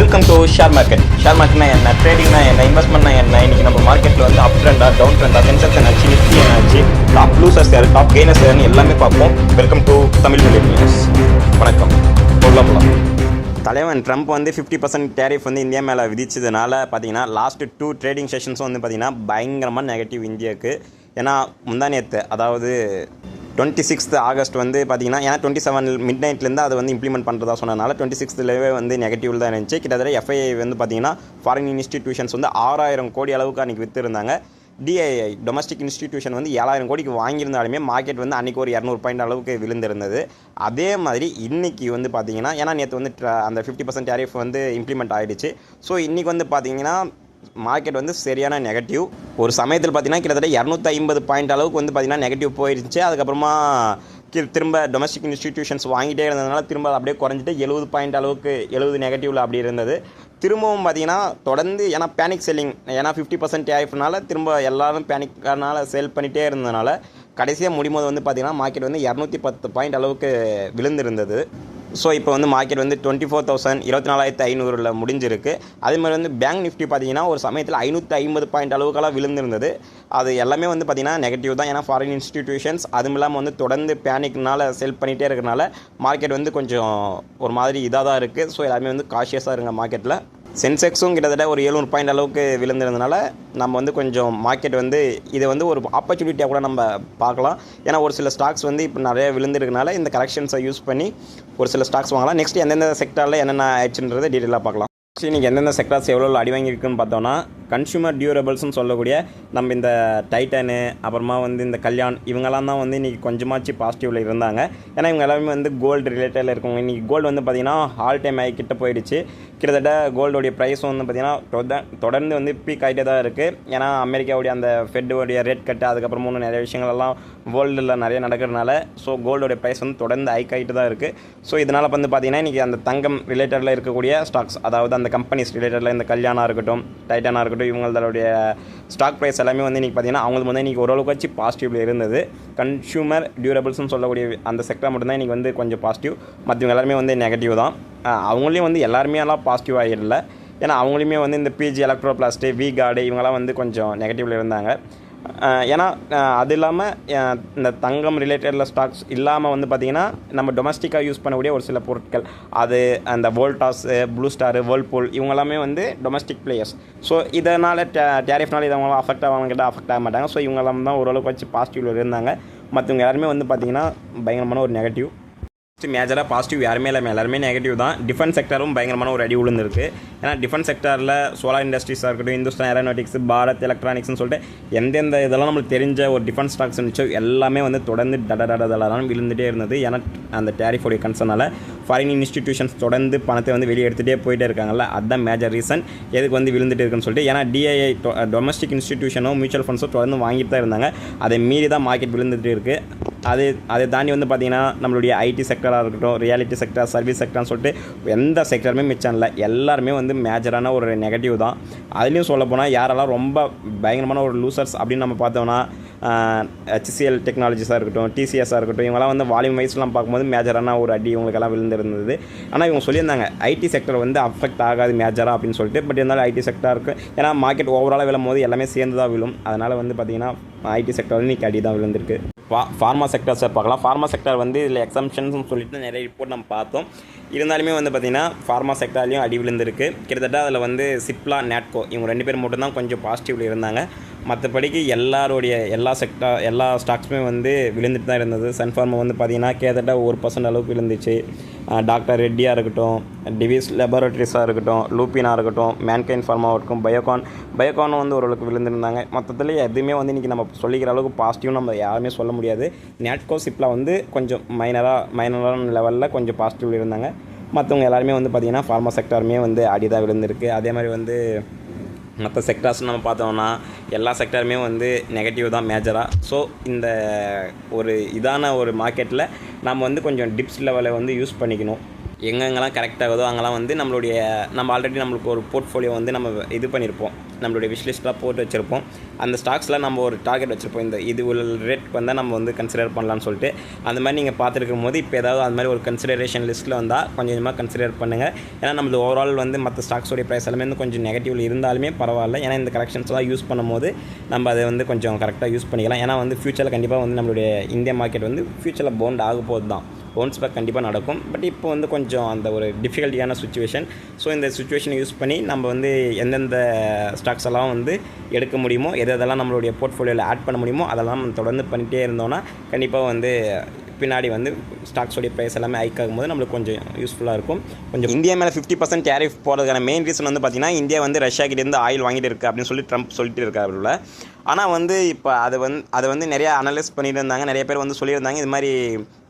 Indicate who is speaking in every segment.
Speaker 1: Welcome to share market. Share மார்க்கெட்னா என்ன, ட்ரேடிங்னா என்ன, இன்வெஸ்ட்மெண்ட்னா என்ன, இன்னைக்கு நம்ம மார்க்கெட்டில் வந்து அப் ட்ரெண்டா, டவுன் ட்ரெண்டா, சென்செக்ஸ் என்னாச்சு, நிஃப்டி என்னாச்சு, டாப் லூசர்ஸ் யார், டாப் கெய்னர்ஸ் யாருன்னு எல்லாமே பார்ப்போம். Welcome to Tamil million news. வணக்கம். போகலாம். தலைவன் ட்ரம்ப் வந்து 50% டேரிஃப் வந்து இந்தியா மேலே விதிச்சதுனால பார்த்தீங்கன்னா லாஸ்ட்டு 2 ட்ரேடிங் செஷன்ஸும் வந்து பார்த்திங்கன்னா பயங்கரமாக நெகட்டிவ் இந்தியாவுக்கு. ஏன்னா முந்தா நேற்று, அதாவது 26th ஆகஸ்ட் வந்து பார்த்திங்கன்னா, ஏன்னா 27 மிட் நைட்லேருந்து அதை வந்து இம்ப்ளிமெண்ட் பண்ணுறதா சொன்னதுனால 26th வந்து நெகட்டிவ் தான் இருந்துச்சு. கிட்டத்தட்ட எஃப்ஐஐ வந்து பார்த்திங்கன்னா ஃபாரின் இன்ஸ்டிடியூஷன்ஸ் வந்து 6000 கோடி அளவுக்கு அன்றைக்கி விற்றுருந்தாங்க. டிஐஐ டொமஸ்டிக் இன்ஸ்டிடியூஷன் வந்து 7000 கோடிக்கு வாங்கியிருந்தாலுமே மார்க்கெட் வந்து அன்றைக்கி ஒரு 200 பாயிண்ட் அளவுக்கு விழுந்திருந்தது. அதே மாதிரி இன்றைக்கி வந்து பார்த்திங்கன்னா, ஏன்னா நேற்று வந்து அந்த 50% டேரிஃப் வந்து இம்ப்ளிமெண்ட் ஆகிடுச்சு. ஸோ இன்றைக்கி வந்து பார்த்திங்கன்னா மார்க்கெட் வந்து சரியான நெகட்டிவ். ஒரு சமயத்தில் பார்த்திங்கன்னா கிட்டத்தட்ட 250 பாயிண்ட் அளவுக்கு வந்து பார்த்திங்கன்னா நெகட்டிவ் போயிடுச்சு. அதுக்கப்புறமா திரும்ப டொமஸ்டிக் இன்ஸ்டிடியூஷன்ஸ் வாங்கிட்டே இருந்ததுனால திரும்ப அப்படியே குறைஞ்சிட்டு 70 பாயிண்ட் அளவுக்கு 70 நெகட்டிவில் அப்படி இருந்தது. திரும்பவும் பார்த்திங்கன்னா தொடர்ந்து, ஏன்னா பேனிக் செல்லிங், ஏன்னா 50% டேரிஃப்னால திரும்ப எல்லோரும் பேனிக்கானால சேல் பண்ணிகிட்டே இருந்ததுனால கடைசியாக முடியும்போது வந்து பார்த்திங்கன்னா மார்க்கெட் வந்து 210 பாயிண்ட் அளவுக்கு விழுந்திருந்தது. ஸோ இப்போ வந்து மார்க்கெட் வந்து 24,000 24,500 முடிஞ்சிருக்கு. அதே மாதிரி வந்து பேங்க் நிஃப்டி பார்த்திங்கன்னா ஒரு சமயத்தில் 550 பாயிண்ட் அளவுக்கெல்லாம் விழுந்திருந்தது. அது எல்லாமே வந்து பார்த்திங்கன்னா நெகட்டிவ் தான். ஏன்னா ஃபாரின் இன்ஸ்டிடியூஷன்ஸ் அதுவும் இல்லாமல் வந்து தொடர்ந்து பேனிக்னால செல் பண்ணிகிட்டே இருக்கிறனால மார்க்கெட் வந்து கொஞ்சம் ஒரு மாதிரி இதாக தான் இருக்குது. ஸோ எல்லாருமே வந்து காஷியஸாக இருங்க மார்க்கெட்டில். சென்செக்ஸும் கிட்டத்தட்ட ஒரு 700 பாயிண்ட் அளவுக்கு விழுந்திருந்தனால நம்ம வந்து கொஞ்சம் மார்க்கெட் வந்து இதை வந்து ஒரு ஆப்பர்ச்சுனிட்டியாக கூட நம்ம பார்க்கலாம். ஏன்னா ஒரு சில ஸ்டாக்ஸ் வந்து இப்போ நிறைய விழுந்திருக்கனால இந்த கரெக்ஷன்ஸை யூஸ் பண்ணி ஒரு சில ஸ்டாக்ஸ் வாங்கலாம். நெக்ஸ்ட் எந்தெந்த செக்டாரில் என்னென்ன ஆயிடுச்சுன்றதை டீட்டெயிலாக பார்க்கலாம். இன்றைக்கி எந்தெந்த செக்டார்ஸ் எவ்வளோ அடி வாங்கியிருக்குன்னு பார்த்தோன்னா, கன்சூமர் டியூரபிள்ஸ்னு சொல்லக்கூடிய நம்ம இந்த டைட்டனு, அப்புறமா வந்து இந்த கல்யாண், இவங்கெல்லாம் தான் வந்து இன்றைக்கி கொஞ்சமாச்சு பாசிட்டிவில் இருந்தாங்க. ஏன்னா இவங்க எல்லாருமே வந்து கோல்டு ரிலேட்டடில் இருக்கவங்க. இன்றைக்கி கோல்டு வந்து பார்த்திங்கன்னா ஆல் டைம் ஹை கிட்ட போயிடுச்சு. கிட்டத்தட்ட கோல்டோடைய ப்ரைஸும் வந்து பார்த்திங்கன்னா தொடர்ந்து வந்து பீக் ஆகிட்டே தான் இருக்குது. ஏன்னா அமெரிக்காவுடைய அந்த ஃபெட்டோடைய ரேட் கட்டு, அதுக்கப்புறமா இன்னும் நிறைய விஷயங்கள்லாம் வேர்ல்டில் நிறைய நடக்கிறதுனால ஸோ கோல்டோடைய ப்ரைஸ் வந்து தொடர்ந்து ஹைக் ஆகிட்டு தான் இருக்குது. ஸோ இதனால் வந்து பார்த்திங்கன்னா இன்றைக்கி அந்த தங்கம் ரிலேட்டடில் இருக்கக்கூடிய ஸ்டாக்ஸ், அதாவது அந்த கம்பெனிஸ் ரிலேட்டடில் இந்த கல்யாணா இருக்கட்டும், டைட்டானா இருக்கட்டும், இவங்களுடைய ஸ்டாக் ப்ரைஸ் எல்லாமே வந்து இன்றைக்கி பார்த்திங்கன்னா அவங்களுக்கு வந்து இன்றைக்கி ஓரளவுக்கு வச்சு பாசிட்டிவில் இருந்தது. கன்சூமர் டியூரபிள்ஸ்னு சொல்லக்கூடிய அந்த செக்டர் மட்டும்தான் இன்றைக்கி வந்து கொஞ்சம் பாசிட்டிவ். மற்றவங்க எல்லாருமே வந்து நெகட்டிவ் தான். அவங்களையும் வந்து எல்லாருமே எல்லாம் பாசிட்டிவ் ஆகிடல. ஏன்னா அவங்களையுமே வந்து இந்த பிஜி எலக்ட்ரோபிளாஸ்ட்டு, வி கார்டு, இவங்கெல்லாம் வந்து கொஞ்சம் நெகட்டிவில் இருந்தாங்க. ஏன்னா அது இல்லாமல் இந்த தங்கம் ரிலேட்டடில் ஸ்டாக்ஸ் இல்லாமல் வந்து பார்த்திங்கன்னா நம்ம டொமஸ்டிக்காக யூஸ் பண்ணக்கூடிய ஒரு சில பொருட்கள், அது அந்த வோல்டாஸு, ப்ளூ ஸ்டாரு, வேர்ல்பூல், இவங்கெல்லாமே வந்து டொமஸ்டிக் பிளேயர்ஸ். ஸோ இதனால் டேரிஃப்னால இதவங்களாம் அஃபெக்ட் ஆவாங்க கேட்டால் அஃபெக்ட் ஆக மாட்டாங்க. ஸோ இவங்கெல்லாம் தான் ஓரளவுக்கு வச்சு பாசிட்டிவில் இருந்தாங்க. மற்றவங்க எல்லாருமே வந்து பார்த்திங்கன்னா பயங்கரமான ஒரு நெகட்டிவ். மேஜராக பாசிட்டிவ் யாருமே இல்லாமல் எல்லாருமே நெகட்டிவ் தான். டிஃபென்ஸ் செக்டரும் பயங்கரமான ஒரு அடி விழுந்துருக்கு. ஏன்னா டிஃபென்ஸ் செக்டரில் சோலார் இண்டஸ்ட்ரீஸாக இருக்கட்டும், இந்துஸ்தான் ஏரோநாட்டிக்ஸ், பாரத் எலக்ட்ரானிக்ஸ்னு சொல்லிட்டு எந்தெந்த இதெல்லாம் நம்மளுக்கு தெரிஞ்ச ஒரு டிஃபென்ஸ் ஸ்டாக்ஸ் இருந்துச்சோ எல்லாமே வந்து தொடர்ந்து டடடடலாம் விழுந்துகிட்டே இருந்தது. ஏன்னா அந்த டேரிஃபோடைய கன்சர்னால் ஃபாரின் இன்ஸ்டிடியூஷன்ஸ் தொடர்ந்து பணத்தை வந்து வெளியே எடுத்துகிட்டே போயிட்டே இருக்காங்கல்ல, அதுதான் மேஜர் ரீசன் எதுக்கு வந்து விழுந்துட்டு இருக்குன்னு சொல்லிட்டு. ஏன்னா டிஐஐ டொமஸ்டிக் இன்ஸ்டிடியூஷனும் மியூச்சுவல் ஃபண்ட்ஸும் தொடர்ந்து வாங்கிட்டு தான் இருந்தாங்க. அதை மீறி தான் மார்க்கெட் விழுந்துட்டு இருக்குது. அதை தாண்டி வந்து பார்த்திங்கன்னா நம்மளுடைய ஐடி செக்டராக இருக்கட்டும், ரியாலிட்டி செக்டர், சர்வீஸ் செக்டர்னு சொல்லிட்டு எந்த செக்டருமே மிச்சம் இல்லை. எல்லாருமே வந்து மேஜரான ஒரு நெகட்டிவ் தான். அதுலேயும் சொல்ல போனால் யாரெல்லாம் ரொம்ப பயங்கரமான ஒரு லூசர்ஸ் அப்படின்னு நம்ம பார்த்தோம்னா, ஹெச்சிஎல் டெக்னாலஜிஸாக இருக்கட்டும், டிசிஎஸ்ஸாக இருக்கட்டும், இவங்கெல்லாம் வந்து வால்யூம் வைஸ்லாம் பார்க்கும்போது மேஜரான ஒரு அடி இவங்களுக்கெல்லாம் விழுந்திருந்தது. ஆனால் இவங்க சொல்லியிருந்தாங்க ஐடி செக்டர் வந்து அஃபெக்ட் ஆகாது மேஜராக அப்படின்னு சொல்லிட்டு. பட் இருந்தாலும் ஐடி செக்டருக்கு, ஏன்னா மார்க்கெட் ஓவராலாக விழும் போது எல்லாமே சேர்ந்து தான் விழும். அதனால் வந்து பார்த்திங்கன்னா ஐடி செக்டர் வந்து இன்றைக்கி அடி தான் விழுந்திருக்கு. ஃபார்மா செக்டர்ஸை பார்க்கலாம். ஃபார்மா செக்டர் வந்து இதில் எக்ஸம்ஷன்ஸ்னு சொல்லிட்டு நிறைய ரிப்போர்ட் நம்ம பார்த்தோம். இருந்தாலுமே வந்து பார்த்திங்கன்னா ஃபார்மா செக்டர்லேயும் அடி விழுந்திருக்கு. கிட்டத்தட்ட அதில் வந்து சிப்லா, நேட்கோ இவங்க 2 பேர் மட்டும்தான் கொஞ்சம் பாசிட்டிவில் இருந்தாங்க. மற்றபடிக்கு எல்லா ஸ்டாக்ஸுமே வந்து விழுந்துட்டு தான் இருந்தது. சன்ஃபார்மா வந்து பார்த்திங்கன்னா கிட்டத்தட்ட 1% அளவுக்கு விழுந்துச்சு. டாக்டர் ரெட்டியாக இருக்கட்டும், டிவிஸ் லெபார்ட்டரிஸாக இருக்கட்டும், லூப்பினாக இருக்கட்டும், மேன்கைன் ஃபார்மாவாக இருக்கும், பயோகானும் வந்து ஓரளவுக்கு விழுந்துருந்தாங்க. மொத்தத்தில் எதுவுமே வந்து இன்றைக்கி நம்ம சொல்லிக்கிற அளவுக்கு பாசிட்டிவ் நம்ம யாருமே சொல்ல முடியாது. நேட்கோ, சிப்லா வந்து கொஞ்சம் மைனரான லெவலில் கொஞ்சம் பாசிட்டிவ் இருந்தாங்க. மற்றவங்க எல்லாருமே வந்து பார்த்திங்கன்னா ஃபார்மா செக்டாருமே வந்து அடிதான் விழுந்திருக்கு. அதே மாதிரி வந்து மற்ற செக்டார்ஸ் நம்ம பார்த்தோம்னா எல்லா செக்டாருமே வந்து நெகட்டிவ் தான் மேஜராக. ஸோ இந்த ஒரு இதான ஒரு மார்க்கெட்டில் நம்ம வந்து கொஞ்சம் டிப்ஸ் லெவலை வந்து யூஸ் பண்ணிக்கணும்.
Speaker 2: எங்கெங்கெல்லாம் கரெக்ட் ஆகுதோ அங்கெல்லாம் வந்து நம்ம ஆல்ரெடி நம்மளுக்கு ஒரு போர்ட்ஃபோலியோ வந்து நம்ம இது பண்ணியிருப்போம், நம்மளுடைய விஷ்லிஸ்ட்லாம் போட்டு வச்சுருப்போம். அந்த ஸ்டாக்ஸில் நம்ம ஒரு டார்கெட் வச்சுருப்போம், இது ஒரு ரேட் வந்தால் நம்ம வந்து கன்சிடர் பண்ணலான்னு சொல்லிட்டு. அந்த மாதிரி நீங்கள் பார்த்துருக்கும் போது இப்போ ஏதாவது அது மாதிரி ஒரு கன்சிடரேஷன் லிஸ்ட்டில் வந்தால் கொஞ்சம் கொஞ்சமாக கன்சிடர் பண்ணுங்கள். ஏன்னா நம்மளது ஓவரால் வந்து மற்ற ஸ்டாக்ஸோடைய ப்ரைஸ் எல்லாமே வந்து கொஞ்சம் நெகட்டிவில் இருந்தாலுமே பரவாயில்ல. ஏன்னா இந்த கரெக்ஷன்ஸ்லாம் யூஸ் பண்ணும்போது நம்ம அதை வந்து கொஞ்சம் கரெக்டாக யூஸ் பண்ணிக்கலாம். ஏன்னா வந்து ஃப்யூச்சரில் கண்டிப்பாக வந்து நம்மளுடைய இந்திய மார்க்கெட் வந்து ஃப்யூச்சரில் பவுண்ட் ஆக போகுது தான், பவுன்ஸ் பேக் கண்டிப்பாக நடக்கும். பட் இப்போ வந்து கொஞ்சம் அந்த ஒரு டிஃபிகல்ட்டியான சுச்சுவேஷன். ஸோ இந்த சுச்சுவேஷனை யூஸ் பண்ணி நம்ம வந்து எந்தெந்த ஸ்டாக்ஸ் எல்லாம் வந்து எடுக்க முடியுமோ, எதெல்லாம் நம்மளுடைய போர்ட்ஃபோலியோவில் ஆட் பண்ண முடியுமோ அதெல்லாம் நம்ம தொடர்ந்து பண்ணிகிட்டே இருந்தோன்னா கண்டிப்பாக வந்து பின்னாடி வந்து ஸ்டாக்ஸோடைய ப்ரைஸ் எல்லாமே ஹைக் ஆகும்போது நம்மளுக்கு கொஞ்சம் யூஸ்ஃபுல்லாக இருக்கும். கொஞ்சம் இந்தியா மேலே 50% டேரிஃப் போகிறதுக்கான மெயின் ரீசன் வந்து பார்த்திங்கன்னா, இந்தியா வந்து ரஷ்யாக்கிட்டேருந்து ஆயில் வாங்கிட்டு இருக்குது அப்படின்னு சொல்லி ட்ரம்ப் சொல்லிட்டு இருக்காருல. ஆனால் வந்து இப்போ அதை வந்து நிறையா அனலைஸ் பண்ணிட்டு இருந்தாங்க, நிறைய பேர் வந்து சொல்லியிருந்தாங்க இது மாதிரி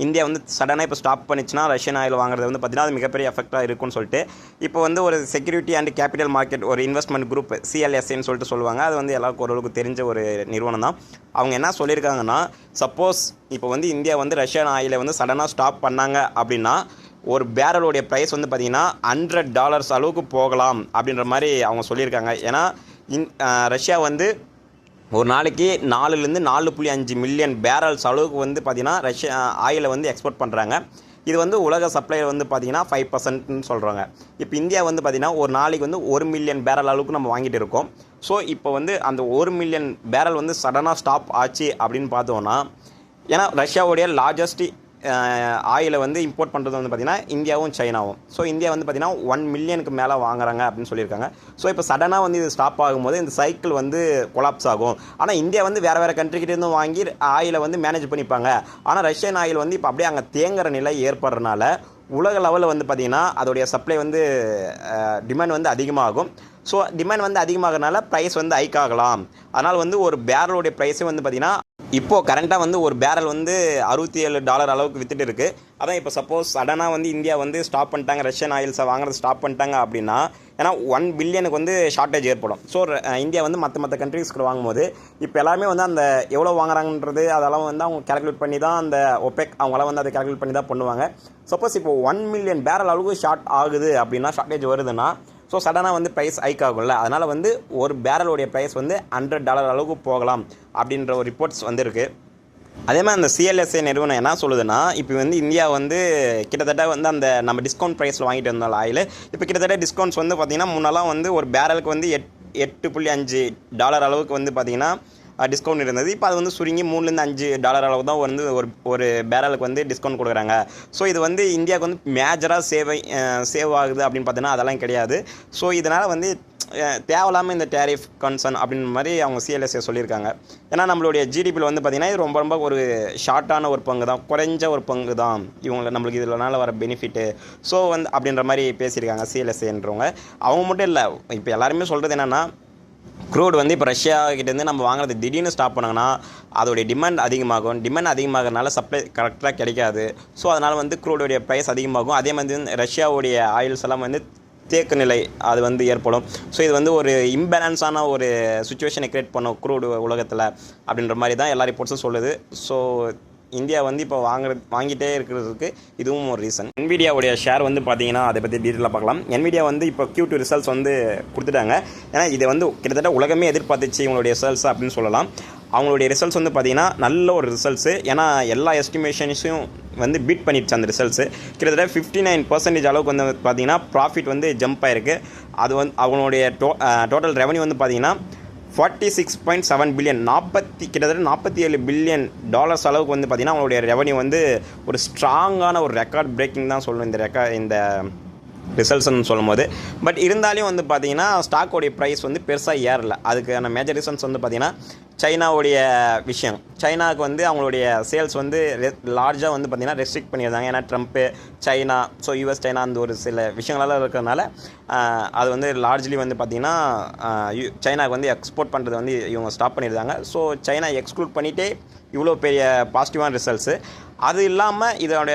Speaker 2: இந்தியா வந்து சடனாக இப்போ ஸ்டாப் பண்ணிச்சுன்னா ரஷ்யன் ஆயில் வாங்குறது வந்து பார்த்திங்கன்னா அது மிகப்பெரிய எஃபெக்டாக இருக்கும்னு சொல்லிட்டு இப்போ வந்து ஒரு செக்யூரிட்டி அண்ட் கேபிட்டல் மார்க்கெட் ஒரு இன்வெஸ்ட்மெண்ட் குரூப் CLSAன்னு சொல்லிட்டு சொல்லுவாங்க. அது வந்து எல்லாருக்கும் ஓரளவுக்கு தெரிஞ்ச ஒரு நிறுவனம் தான். அவங்க என்ன சொல்லியிருக்காங்கன்னா, சப்போஸ் இப்போ வந்து இந்தியா வந்து ரஷ்யன் ஆயிலை வந்து சடனாக ஸ்டாப் பண்ணாங்க அப்படின்னா ஒரு பேரலோடைய ப்ரைஸ் வந்து பார்த்திங்கன்னா $100 அளவுக்கு போகலாம் அப்படின்ற மாதிரி அவங்க சொல்லியிருக்காங்க. ஏன்னா ரஷ்யா வந்து ஒரு நாளைக்கு 4லேருந்து 4.5 மில்லியன் பேரல்ஸ் அளவுக்கு வந்து பார்த்திங்கன்னா ரஷ்யா ஆயிலை வந்து எக்ஸ்போர்ட் பண்ணுறாங்க. இது வந்து உலக சப்ளையர் வந்து பார்த்திங்கன்னா 5%ன்னு சொல்கிறாங்க. இப்போ இந்தியா வந்து பார்த்திங்கன்னா ஒரு நாளைக்கு வந்து 1 மில்லியன் பேரல் அளவுக்கு நம்ம வாங்கிட்டு இருக்கோம். ஸோ இப்போ வந்து அந்த 1 மில்லியன் பேரல் வந்து சடனாக ஸ்டாப் ஆச்சு அப்படின்னு பார்த்தோன்னா, ஏன்னா ரஷ்யாவுடைய லார்ஜஸ்ட் ஆயிலை வந்து இம்போர்ட் பண்ணுறது வந்து பார்த்திங்கன்னா இந்தியாவும் சைனாவும். ஸோ இந்தியா வந்து பார்த்திங்கன்னா 1 மில்லியனுக்கு மேலே வாங்குறாங்க அப்படின்னு சொல்லியிருக்காங்க. ஸோ இப்போ சடனாக வந்து இது ஸ்டாப் ஆகும்போது இந்த சைக்கிள் வந்து கொலாப்ஸ் ஆகும். ஆனால் இந்தியா வந்து வேறு கண்ட்ரிக்கிட்டேருந்து வாங்கி ஆயிலை வந்து மேனேஜ் பண்ணிப்பாங்க. ஆனால் ரஷ்யன் ஆயில் வந்து இப்போ அப்படியே அங்கே தேங்குற நிலை ஏற்படுறதுனால உலக லெவலில் வந்து பார்த்திங்கன்னா அதோடைய சப்ளை வந்து டிமாண்ட் வந்து அதிகமாகும். ஸோ டிமாண்ட் வந்து அதிகமாகறதுனால ப்ரைஸ் வந்து ஹைக் ஆகலாம். அதனால் வந்து ஒரு பேரலோடைய ப்ரைஸே வந்து பார்த்திங்கன்னா இப்போது கரண்ட்டாக வந்து ஒரு பேரல் வந்து $67 அளவுக்கு விற்றுட்டு இருக்குது. அதான் இப்போ சப்போஸ் சடனாக வந்து இந்தியா வந்து ஸ்டாப் பண்ணிட்டாங்க, ரஷ்யன் ஆயில்ஸை வாங்குறது ஸ்டாப் பண்ணிட்டாங்க அப்படின்னா, ஏன்னா 1 பில்லியனுக்கு வந்து ஷார்ட்டேஜ் ஏற்படும். ஸோ இந்தியா வந்து மற்ற கண்ட்ரீஸ்க்கு வாங்கும்போது இப்போ எல்லாருமே வந்து அந்த எவ்வளோ வாங்குறாங்கன்றது அதெல்லாம் வந்து அவங்க கேல்குலேட் பண்ணி தான் அந்த OPEC அவங்களாம் வந்து அதை கேல்குலேட் பண்ணி தான் பண்ணுவாங்க. சப்போஸ் இப்போ 1 மில்லியன் பேரல் அளவுக்கு ஷார்ட் ஆகுது அப்படின்னா, ஷார்ட்டேஜ் வருதுன்னா, ஸோ சடனாக வந்து ப்ரைஸ் ஹைக் ஆகும்ல. அதனால் வந்து ஒரு பேரலோடைய ப்ரைஸ் வந்து $100 அளவுக்கு போகலாம் அப்படின்ற ஒரு ரிப்போர்ட்ஸ் வந்துருக்கு. அதே மாதிரி அந்த CLSA நிறுவனம் என்ன சொல்லுதுன்னா, இப்போ வந்து இந்தியா வந்து கிட்டத்தட்ட வந்து அந்த நம்ம டிஸ்கவுண்ட் ப்ரைஸில் வாங்கிட்டு இருந்தாலும் ஆயில் இப்போ கிட்டத்தட்ட டிஸ்கவுண்ட்ஸ் வந்து பார்த்திங்கன்னா முன்னெல்லாம் வந்து ஒரு பேரலுக்கு வந்து $8.5 அளவுக்கு வந்து பார்த்திங்கன்னா டிஸ்கவுண்ட் இருந்தது. இப்போ அது வந்து சுருங்கி $3-5 அளவு தான் வந்து ஒரு பேரலுக்கு வந்து டிஸ்கவுண்ட் கொடுக்குறாங்க. ஸோ இது வந்து இந்தியாவுக்கு வந்து மேஜராக சேவ் ஆகுது அப்படின்னு பார்த்தீங்கன்னா அதெல்லாம் கிடையாது. ஸோ இதனால் வந்து தேவையில்லாமல் இந்த டேரிஃப் கன்சர்ன் அப்படின்ற மாதிரி அவங்க CLSA சொல்லியிருக்காங்க. ஏன்னா நம்மளுடைய ஜிடிபியில் வந்து பார்த்திங்கன்னா இது ரொம்ப ஒரு ஷார்ட்டான ஒரு பங்கு தான், குறைஞ்ச ஒரு பங்கு தான் நம்மளுக்கு இதனால வர பெனிஃபிட்டு. ஸோ வந்து அப்படின்ற மாதிரி பேசியிருக்காங்க CLSAன்றவங்க. அவங்க மட்டும் இல்லை, இப்போ எல்லாருமே சொல்கிறது என்னென்னா, க்ரூட் வந்து இப்போ ரஷ்யா கிட்டேருந்து நம்ம வாங்குறது திடீர்னு ஸ்டாப் பண்ணாங்கன்னா அதோடைய டிமாண்ட் அதிகமாகும். டிமாண்ட் அதிகமாகறதுனால சப்ளை கரெக்டாக கிடைக்காது. ஸோ அதனால் வந்து க்ரூடோடைய ப்ரைஸ் அதிகமாகும். அதே மாதிரி வந்து ரஷ்யாவுடைய ஆயில்ஸ் எல்லாம் வந்து தேக்க நிலை அது வந்து ஏற்படும். ஸோ இது வந்து ஒரு இம்பேலன்ஸான ஒரு சுச்சுவேஷனை க்ரியேட் பண்ணும் க்ரூடு உலகத்தில் அப்படின்ற மாதிரி தான் எல்லா ரிப்போர்ட்ஸும் சொல்லுது. ஸோ இந்தியா வந்து இப்போ வாங்கிட்டே இருக்கிறதுக்கு இதுவும் ஒரு ரீசன். NVIDIAவுடைய ஷேர் வந்து பார்த்தீங்கன்னா அதை பற்றி டீட்டெயிலாக பார்க்கலாம். NVIDIA வந்து இப்போ Q2 ரிசல்ட்ஸ் வந்து கொடுத்துட்டாங்க. ஏன்னா இதை வந்து கிட்டத்தட்ட உலகமே எதிர்பார்த்துச்சு இவங்களுடைய ரிசல்ட்ஸ் அப்படின்னு சொல்லலாம். அவங்களுடைய ரிசல்ட்ஸ் வந்து பார்த்திங்கன்னா நல்ல ஒரு ரிசல்ட்ஸு. ஏன்னா எல்லா எஸ்டிமேஷன்ஸையும் வந்து பீட் பண்ணிடுச்சு அந்த ரிசல்ட்ஸு. கிட்டத்தட்ட 59% அளவுக்கு வந்து பார்த்திங்கன்னா ப்ராஃபிட் வந்து ஜம்ப் ஆகிருக்கு. அது வந்து அவங்களுடைய டோட்டல் ரெவன்யூ வந்து பார்த்திங்கன்னா $46.7 பில்லியன், கிட்டத்தட்ட $47 பில்லியன் அளவுக்கு வந்து பார்த்திங்கன்னா அவங்களுடைய ரெவன்யூ வந்து ஒரு ஸ்ட்ராங்கான ஒரு ரெக்கார்ட் பிரேக்கிங் தான் சொல்லணும் இந்த ரிசல்ட்ஸ்ன்னு சொல்லும் போது. பட் இருந்தாலும் வந்து பார்த்திங்கன்னா ஸ்டாக்கோடைய ப்ரைஸ் வந்து பெருசாக ஏறலை. அதுக்கான மேஜர் ரீசன்ஸ் வந்து பார்த்திங்கன்னா சைனாவுடைய விஷயம். சைனாவுக்கு வந்து அவங்களுடைய சேல்ஸ் வந்து லார்ஜாக வந்து பார்த்திங்கன்னா ரெஸ்ட்ரிக்ட் பண்ணியிருந்தாங்க. ஏன்னா Trump, China, so US China அந்த ஒரு சில விஷயங்களெல்லாம் இருக்கிறதுனால அது வந்து லார்ஜ்லி வந்து பார்த்திங்கன்னா சைனாவுக்கு வந்து எக்ஸ்போர்ட் பண்ணுறது வந்து இவங்க ஸ்டாப் பண்ணியிருந்தாங்க. ஸோ சைனா எக்ஸ்க்ளூட் பண்ணிகிட்டே இவ்வளோ பெரிய பாசிட்டிவான ரிசல்ட்ஸு. அது இல்லாமல் இதோட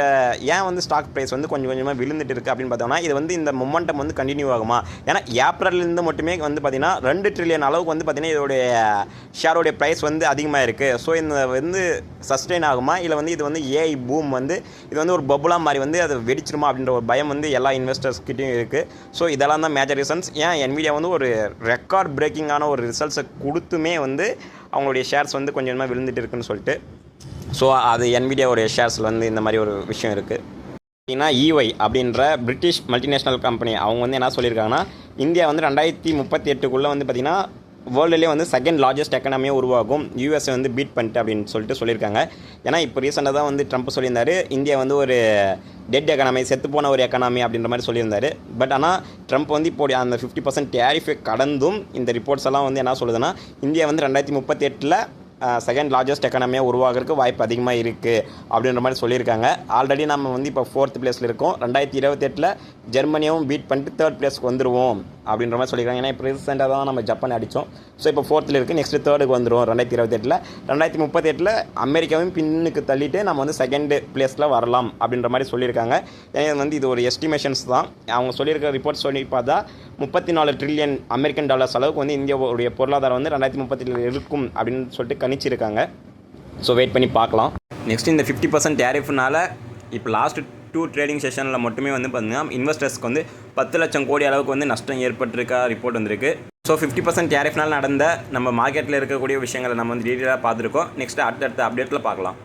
Speaker 2: ஏன் வந்து ஸ்டாக் ப்ரைஸ் வந்து கொஞ்சம் கொஞ்சமாக விழுந்துட்டு இருக்குது அப்படின்னு பார்த்தோம்னா, இது வந்து இந்த மொமெண்டம் வந்து கண்டினியூ ஆகுமா? ஏன்னா ஏப்ரல்லேருந்து மட்டுமே வந்து பார்த்திங்கன்னா $2 ட்ரில்லியன் அளவுக்கு வந்து பார்த்திங்கன்னா இதோடைய ஷேரோடைய இதோடைய ப்ரைஸ் வந்து அதிகமாக இருக்குது. ஸோ இந்த வந்து சஸ்டெயின் ஆகுமா, இல்லை வந்து இது வந்து ஏஐ பூம் வந்து இது வந்து ஒரு பபுலாக மாதிரி வந்து அது வெடிச்சிருமா அப்படின்ற ஒரு பயம் வந்து எல்லா இன்வெஸ்டர்ஸ்கிட்டையும் இருக்குது. ஸோ இதெல்லாம் தான் மேஜர் ரீசன்ஸ் ஏன் NVIDIA வந்து ஒரு ரெக்கார்ட் பிரேக்கிங்கான ஒரு ரிசல்ட்ஸை கொடுத்துமே வந்து அவங்களுடைய ஷேர்ஸ் வந்து கொஞ்சமாக விழுந்துட்டு இருக்குன்னு சொல்லிட்டு. ஸோ அது NVIDIAவுடைய ஷேர்ஸில் வந்து இந்த மாதிரி ஒரு விஷயம் இருக்குது. பார்த்தீங்கன்னா EY அப்படின்ற பிரிட்டிஷ் மல்டிநேஷ்னல் கம்பெனி அவங்க வந்து என்ன சொல்லியிருக்காங்கன்னா, இந்தியா வந்து 2038 வந்து பார்த்திங்கன்னா வேர்ல்டுலேயே வந்து செகண்ட் லார்ஜஸ்ட் எக்கனாமியாக உருவாகும், US வந்து பீட் பண்ணிட்டு அப்படின்னு சொல்லிட்டு சொல்லியிருக்காங்க. ஏன்னா இப்போ ரீசெண்டாக தான் வந்து ட்ரம்ப் சொல்லியிருந்தார் இந்தியா வந்து ஒரு டெட் எக்கனாமி, செத்துப்போன ஒரு எக்கனாமி அப்படின்ற மாதிரி சொல்லியிருந்தார். பட் ஆனால் ட்ரம்ப் வந்து இப்போ அந்த 50% டேரிஃபை கடந்தும் இந்த ரிப்போர்ட்ஸ் எல்லாம் வந்து என்ன சொல்லுதுன்னா, இந்தியா வந்து 2038 செகண்ட் லார்ஜஸ்ட் எக்கனாமியாக உருவாகிறதுக்கு வாய்ப்பு அதிகமாக இருக்குது அப்படின்ற மாதிரி சொல்லியிருக்காங்க. ஆல்ரெடி நம்ம வந்து இப்போ 4th பிளேஸில் இருக்கோம். 2028 ஜெர்மனியும் பீட் பண்ணிட்டு 3rd பிளேஸ்க்கு வந்துடுவோம் அப்படின்ற மாதிரி சொல்லியிருக்காங்க. ஏன்னா இப்போ ரீசெண்டாக தான் நம்ம ஜப்பான் அடித்தோம். ஸோ இப்போ 4th இருக்குது, நெக்ஸ்ட்டு 3rd வந்துடும் 2028. 2038 அமெரிக்காவையும் பின்னுக்கு தள்ளிட்டு நம்ம வந்து 2nd பிளேஸில் வரலாம் அப்படின்ற மாதிரி சொல்லியிருக்காங்க. ஏன்னா வந்து இது ஒரு எஸ்டிமேஷன்ஸ் தான். அவங்க சொல்லியிருக்க ரிப்போர்ட் சொல்லி பார்த்தா 34 ட்ரில்லியன் அமெரிக்கன் டாலர்ஸ் அளவுக்கு வந்து இந்தியாவுடைய பொருளாதாரம் வந்து 2038 இருக்கும் அப்படின்னு சொல்லிட்டு கணிச்சிருக்காங்க. ஸோ வெயிட் பண்ணி பார்க்கலாம். நெக்ஸ்ட் இந்த 50% டேரிஃப்னால இப்போ லாஸ்ட் 2 ட்ரேடிங் செஷனில் மட்டுமே வந்து பார்த்தீங்கன்னா இன்வெஸ்டர்ஸ்க்கு வந்து 10 லட்சம் கோடி அளவுக்கு வந்து நஷ்டம் ஏற்பட்டிருக்கா ரிப்போர்ட் வந்திருக்கு. ஸோ 50% டேரிஃப்னால் நடந்த நம்ம மார்க்கெட்டில் இருக்கக்கூடிய விஷயங்களை நம்ம வந்து டீட்டெயிலாக பார்த்துருக்கோம். நெக்ஸ்ட் அடுத்தடுத்த அப்டேட்டில் பார்க்கலாம்.